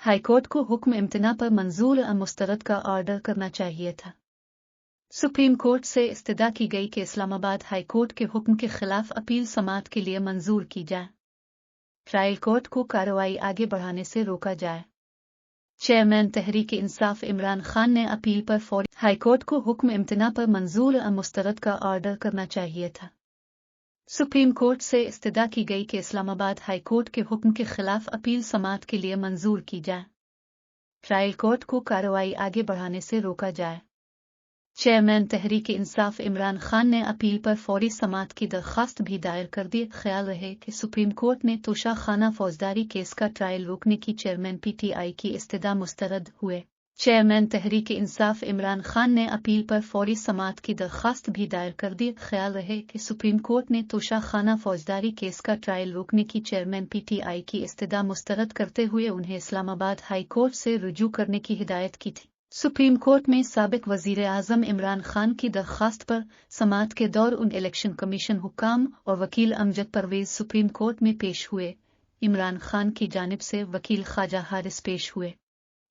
High court को हुक्म इम्तना पर मंजूर मुस्तरद का ऑर्डर करना चाहिए था। सुप्रीम कोर्ट से इस्तदा की गई कि इस्लामाबाद हाई कोर्ट के हुक्म के खिलाफ अपील समाअत के लिए मंजूर की जाए। ट्रायल कोर्ट को कार्रवाई आगे बढ़ाने से रोका जाए। चेयरमैन तहरीक इंसाफ इमरान खान ने अपील पर फौरी हाईकोर्ट को हुक्म इम्तना पर मंजूर मुस्तरद का ऑर्डर करना चाहिए था। सुप्रीम कोर्ट से इस्तदा की गई कि इस्लामाबाद हाई कोर्ट के हुक्म के खिलाफ अपील समाअत के लिए मंजूर की जाए। ट्रायल कोर्ट को कार्रवाई आगे बढ़ाने से रोका जाए। चेयरमैन तहरीक इंसाफ इमरान खान ने अपील पर फौरी समाअत की दरख्वास्त भी दायर कर दी। ख्याल रहे कि सुप्रीम कोर्ट ने तोशा खाना फौजदारी केस का ट्रायल रोकने की चेयरमैन पीटीआई की इस्तदा मुस्तरद हुए। चेयरमैन तहरीक इंसाफ इमरान खान ने अपील पर फौरी समाअत की दरख्वास्त भी दायर कर दी। ख्याल रहे कि सुप्रीम कोर्ट ने तोशा खाना फौजदारी केस का ट्रायल रोकने की चेयरमैन पीटीआई की इस्तदा मुस्तरद करते हुए उन्हें इस्लामाबाद हाई कोर्ट से रुजू करने की हिदायत की थी। सुप्रीम कोर्ट में साबिक वजीर आजम इमरान खान की दरख्वास्त पर समाअत के दौर उन इलेक्शन कमीशन हुक्काम और वकील अमजद परवेज सुप्रीम कोर्ट में पेश हुए। इमरान खान की जानिब से वकील ख्वाजा हारिस पेश हुए।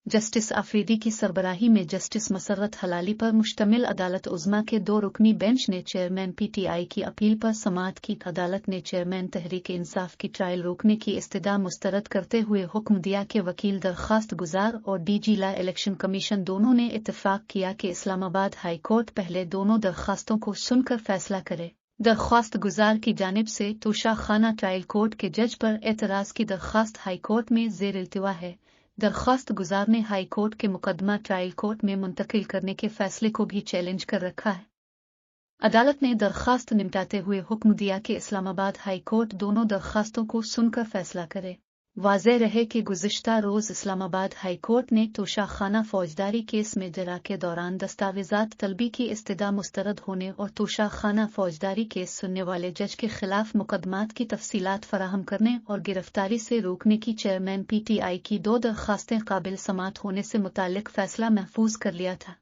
जस्टिस आफरीदी की सरबराही में जस्टिस मसर्रत हलाली पर मुश्तमिल अदालत उज़्मा के 2 रुकनी बेंच ने चेयरमैन पीटीआई की अपील पर समाअत की। अदालत ने चेयरमैन तहरीक इंसाफ की ट्रायल रोकने की इस्तदा मुस्तरद करते हुए हुक्म दिया कि वकील दरख्वास्त गुजार और डीजी ला इलेक्शन कमीशन दोनों ने इत्तेफाक किया कि इस्लामाबाद हाई कोर्ट पहले दोनों दरख्वास्तों को सुनकर फैसला करे। दरख्वास्त गुजार की जानिब से तोशा खाना ट्रायल कोर्ट के जज पर एतराज़ की दरख्वास्त हाई कोर्ट में ज़ेर इल्तिवा है। दरख्वास्त गुजार ने हाई कोर्ट के मुकदमा ट्रायल कोर्ट में मुंतकिल करने के फैसले को भी चैलेंज कर रखा है। अदालत ने दरख्वास्त निपटाते हुए हुक्म दिया कि इस्लामाबाद हाई कोर्ट दोनों दरख्वास्तों को सुनकर फैसला करे। वाज़ेह रहे कि गुज़िश्ता रोज़ इस्लामाबाद हाई कोर्ट ने तोशा खाना फौजदारी केस में जरा के दौरान दस्तावेज़ात तलबी की इस्तदा मुस्तरद होने और तोशा खाना फौजदारी केस सुनने वाले जज के खिलाफ मुकदमात की तफसीलात फराहम करने और गिरफ्तारी से रोकने की चेयरमैन पीटीआई की 2 दरख्वास्तें काबिल समाअत होने से मुताल्लिक फैसला महफूज कर लिया था।